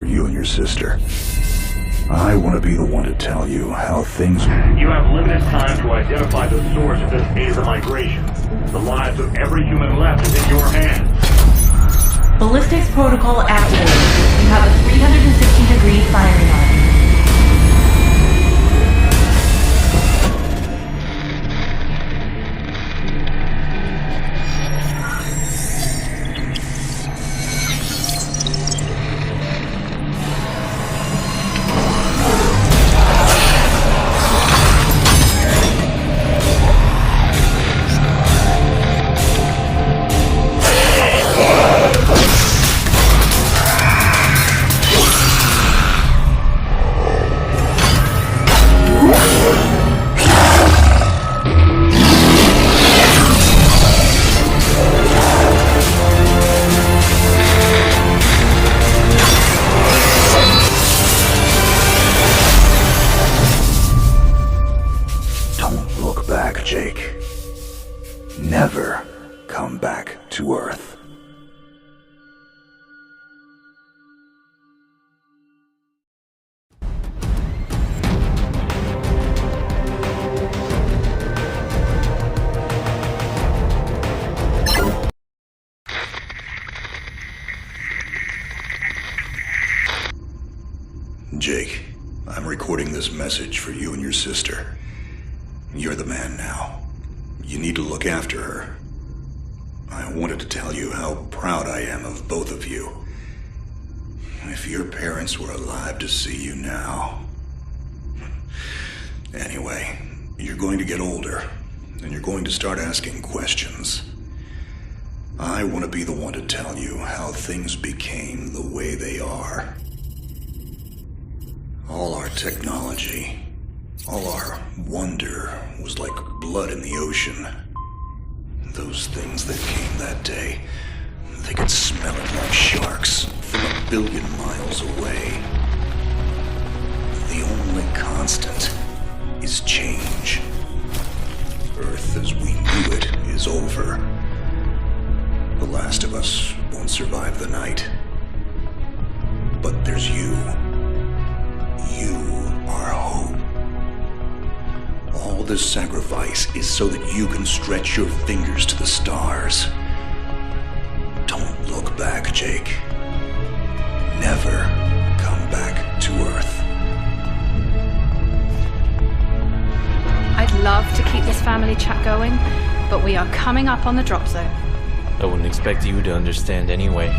You and your sister. I want to be the one to tell you how things... You have limited time to identify the source of this Aza migration. The lives of every human left is in your hands. Ballistics protocol activated. You have a 360-degree firing arc. Jake. Never come back to Earth. Jake, I'm recording this message for you and your sister. You're the man now. You need to look after her. I wanted to tell you how proud I am of both of you. If your parents were alive to see you now... Anyway, you're going to get older, and you're going to start asking questions. I want to be the one to tell you how things became the way they are. All our technology, all our wonder was like blood in the ocean. Those things that came that day, they could smell it like sharks from 1 billion miles away. The only constant is change. Earth as we knew it is over. The last of us won't survive the night. But there's you. You are hope. All this sacrifice is so that you can stretch your fingers to the stars. Don't look back, Jake. Never come back to Earth. I'd love to keep this family chat going, but we are coming up on the drop zone. I wouldn't expect you to understand anyway.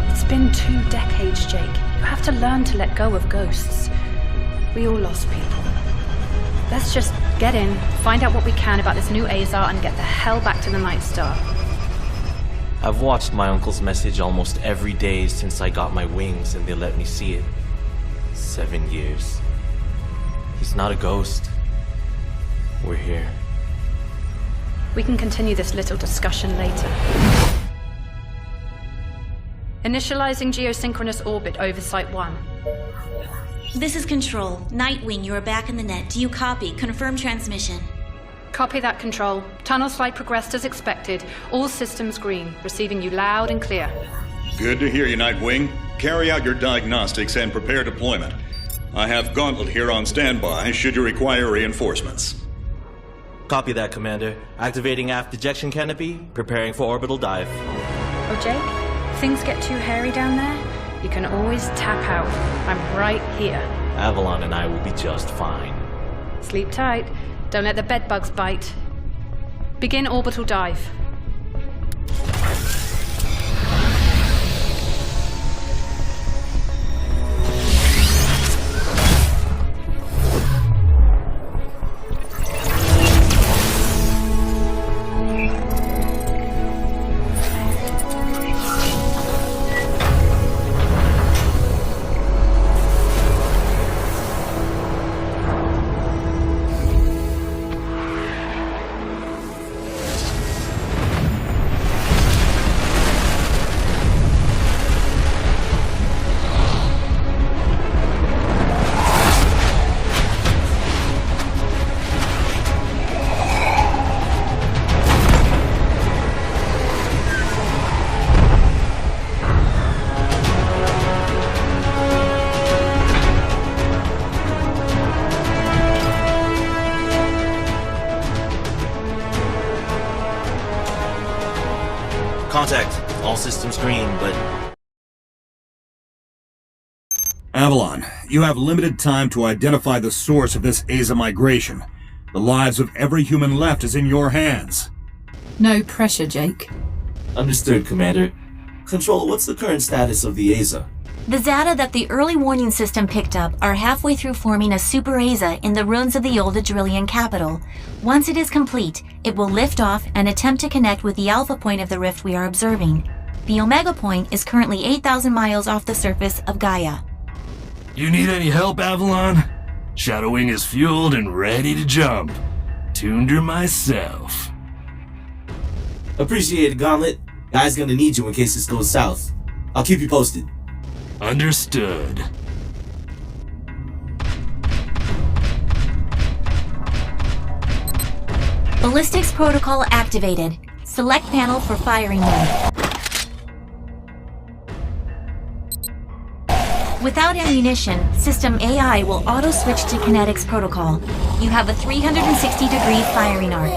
It's been 2 decades, Jake. You have to learn to let go of ghosts. We all lost people. Let's just get in, find out what we can about this new Azar, and get the hell back to the Night Star. I've watched my uncle's message almost every day since I got my wings and they let me see it. 7 years. He's not a ghost. We're here. We can continue this little discussion later. Initializing geosynchronous orbit over Site 1. This is Control. Nightwing, you are back in the net. Do you copy? Confirm transmission. Copy that, Control. Tunnel slide progressed as expected. All systems green. Receiving you loud and clear. Good to hear you, Nightwing. Carry out your diagnostics and prepare deployment. I have Gauntlet here on standby should you require reinforcements. Copy that, Commander. Activating aft ejection canopy, preparing for orbital dive. Oh, Jake? If things get too hairy down there, you can always tap out. I'm right here. Avalon and I will be just fine. Sleep tight. Don't let the bedbugs bite. Begin orbital dive. all systems green, but Avalon, you have limited time to identify the source of this Aza migration. The lives of every human left is in your hands. No pressure, Jake. understood, Commander. Control, what's the current status of the Aza? The Zata that the early warning system picked up are halfway through forming a super Aza in the ruins of the old Adrillian capital. Once it is complete, it will lift off and attempt to connect with the alpha point of the rift we are observing. The Omega point is currently 8,000 miles off the surface of Gaia. You need any help, Avalon? Shadowwing is fueled and ready to jump. Tuned her myself. Appreciate it, Gauntlet. Guy's gonna need you in case this goes south. I'll keep you posted. Understood. Ballistics protocol activated. Select panel for firing mode. Without ammunition, System AI will auto-switch to Kinetics protocol. You have a 360-degree firing arc.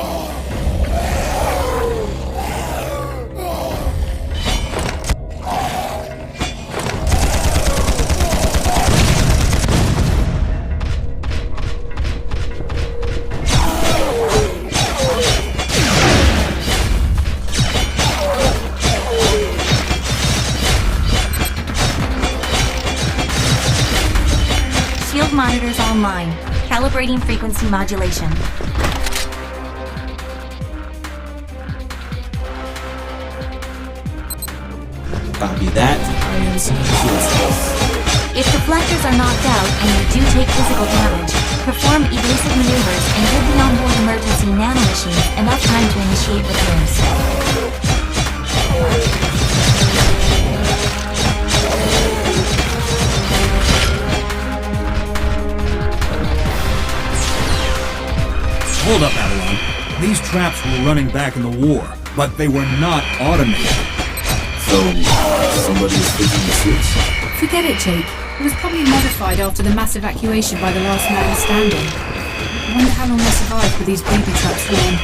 Shield monitors online. Calibrating frequency modulation. Copy that. I am seeing shields close. If deflectors are knocked out and you do take physical damage, perform evasive maneuvers and give the onboard emergency nanomachines enough time to initiate repairs. Hold up, Avalon. These traps were running back in the war, but they were not automated. So, somebody is flipping the switch? Forget it, Jake. It was probably modified after the mass evacuation by the last man standing. I wonder how long they survived with these baby traps worn.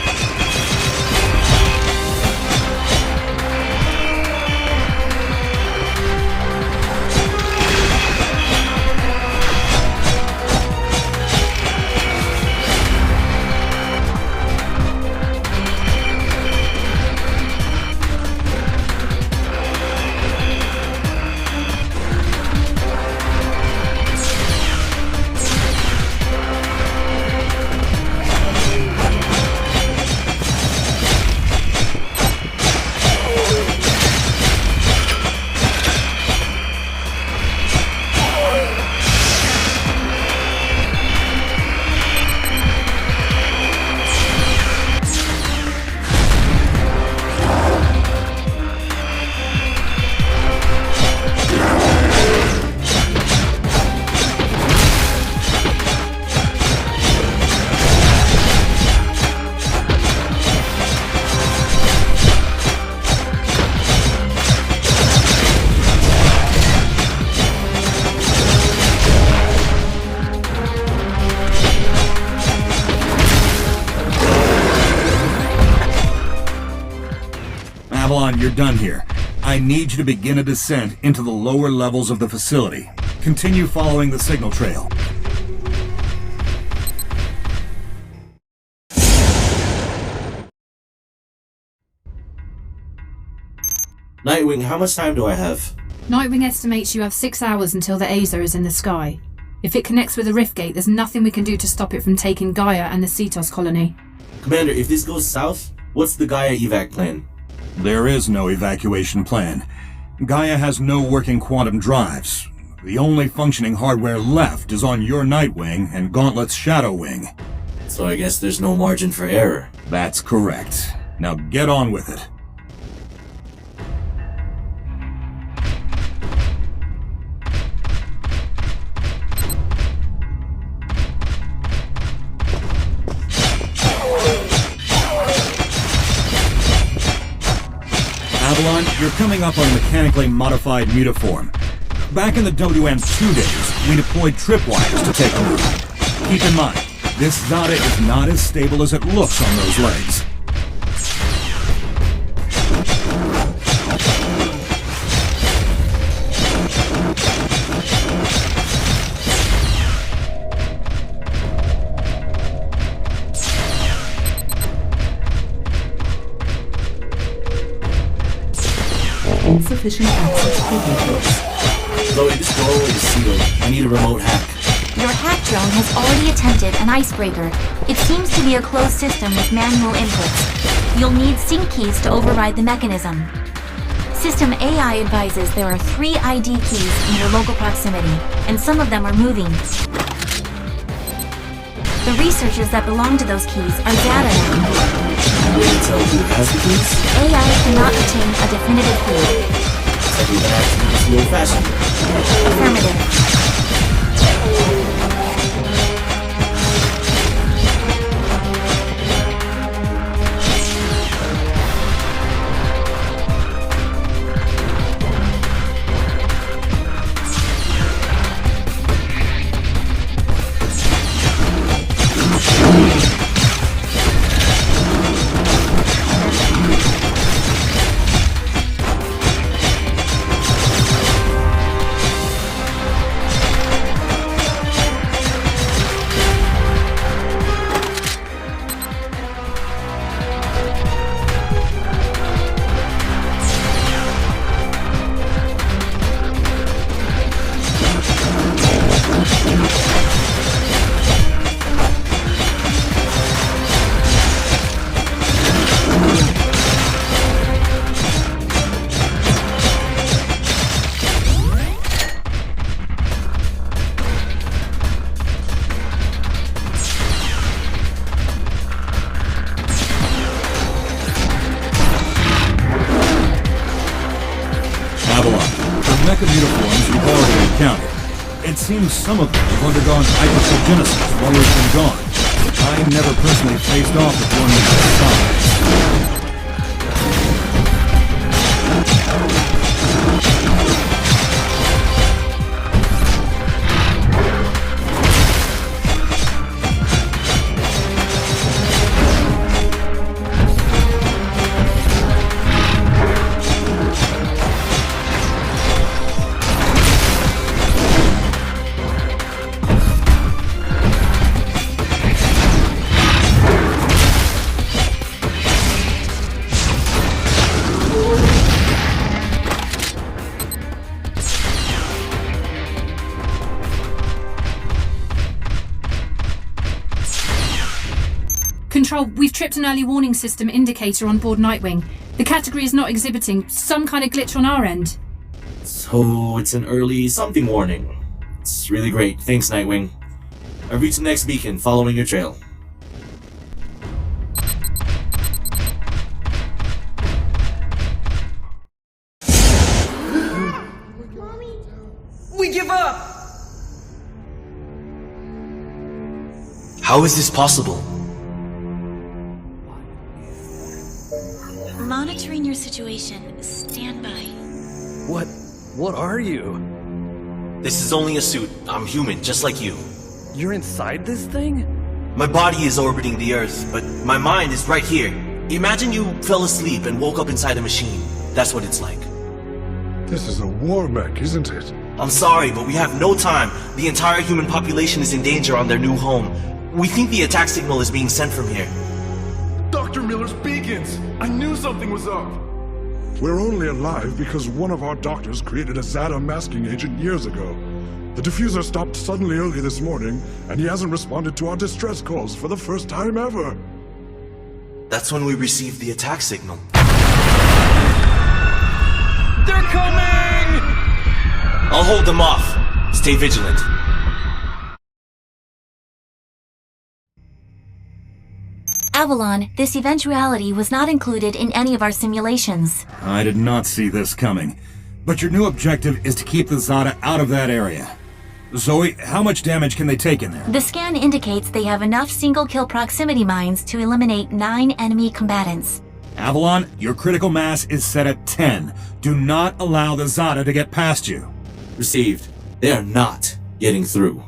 Avalon, you're done here. I need you to begin a descent into the lower levels of the facility. Continue following the signal trail. Nightwing, how much time do I have? Nightwing estimates you have 6 hours until the Aza is in the sky. If it connects with the rift gate, there's nothing we can do to stop it from taking Gaia and the Cetos colony. Commander, if this goes south, what's the Gaia evac plan? There is no evacuation plan. Gaia has no working quantum drives. The only functioning hardware left is on your Nightwing and Gauntlet's Shadow Wing. So I guess there's no margin for error. That's correct. Now get on with it. Avalon, you're coming up on mechanically modified mutiform. Back in the WM2 days, we deployed tripwires to take over. Keep in mind, this Zata is not as stable as it looks on those legs. insufficient access privileges. Chloe, this door is sealed. I need a remote hack. Your hack drone has already attempted an icebreaker. It seems to be a closed system with manual inputs. You'll need sync keys to override the mechanism. System AI advises there are 3 ID keys in your local proximity, and some of them are moving. The researchers that belong to those keys are data now. Will you tell who has the keys? AI cannot obtain a definitive key. So we're gonna have to do this the old-fashioned. Affirmative. It seems some of them have undergone hypergenesis while we've been gone. I never personally faced off with one of their size. Control, we've tripped an early warning system indicator on board Nightwing. The category is not exhibiting some kind of glitch on our end. So it's an early something warning. It's really great. Thanks, Nightwing. I've reached the next beacon, following your trail. We give up! How is this possible? Monitoring your situation. Stand by. What are you? This is only a suit. I'm human, just like you. You're inside this thing? My body is orbiting the Earth, but my mind is right here. Imagine you fell asleep and woke up inside a machine. That's what it's like. This is a war mech, isn't it? I'm sorry, but we have no time. The entire human population is in danger on their new home. We think the attack signal is being sent from here. Dr. Miller's beacons! I knew something was up! We're only alive because one of our doctors created a Zeta masking agent years ago. The diffuser stopped suddenly early this morning, and he hasn't responded to our distress calls for the first time ever. That's when we received the attack signal. They're coming! I'll hold them off. Stay vigilant. Avalon, this eventuality was not included in any of our simulations. I did not see this coming. But your new objective is to keep the Zeta out of that area. Zoe, how much damage can they take in there? The scan indicates they have enough single-kill proximity mines to eliminate 9 enemy combatants. Avalon, your critical mass is set at 10. Do not allow the Zeta to get past you. Received. They are not getting through.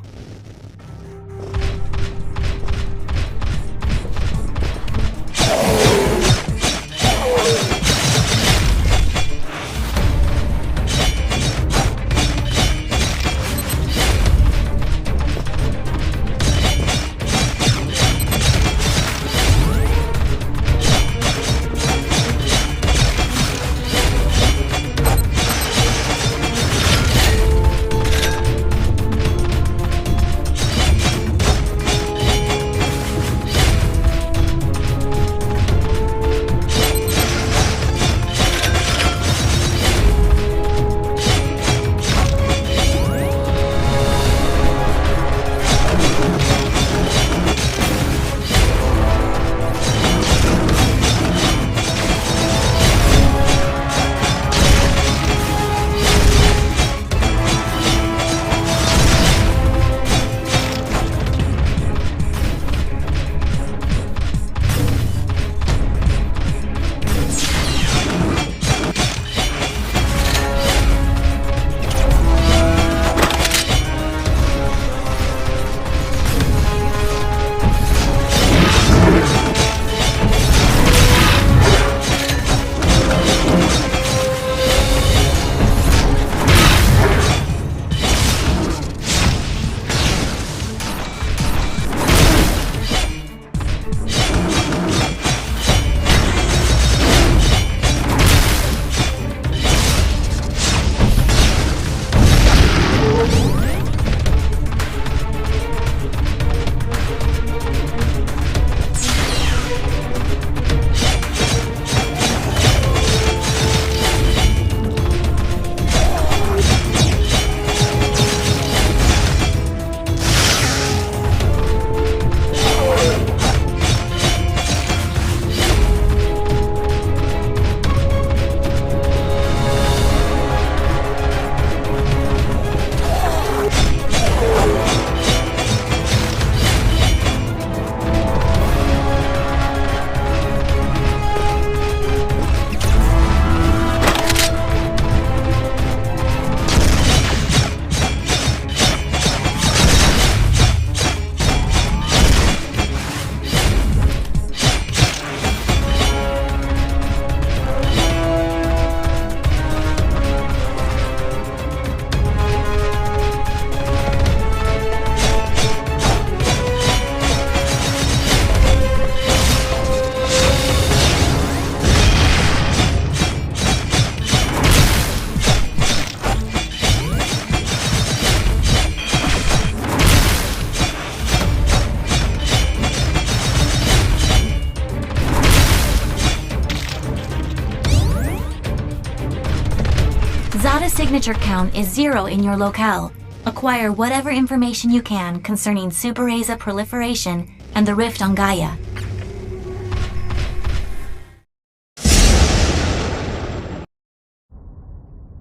signature count is 0 in your locale. Acquire whatever information you can concerning Super Aza proliferation and the rift on Gaia.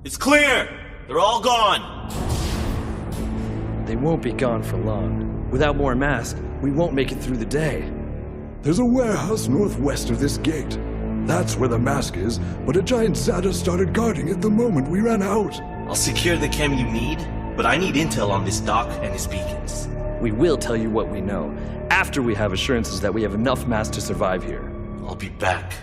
It's clear! They're all gone! They won't be gone for long. Without more masks, we won't make it through the day. There's a warehouse northwest of this gate. That's where the mask is, but a giant Zada started guarding it the moment we ran out. I'll secure the chem you need, but I need intel on this doc and his beacons. We will tell you what we know, after we have assurances that we have enough masks to survive here. I'll be back.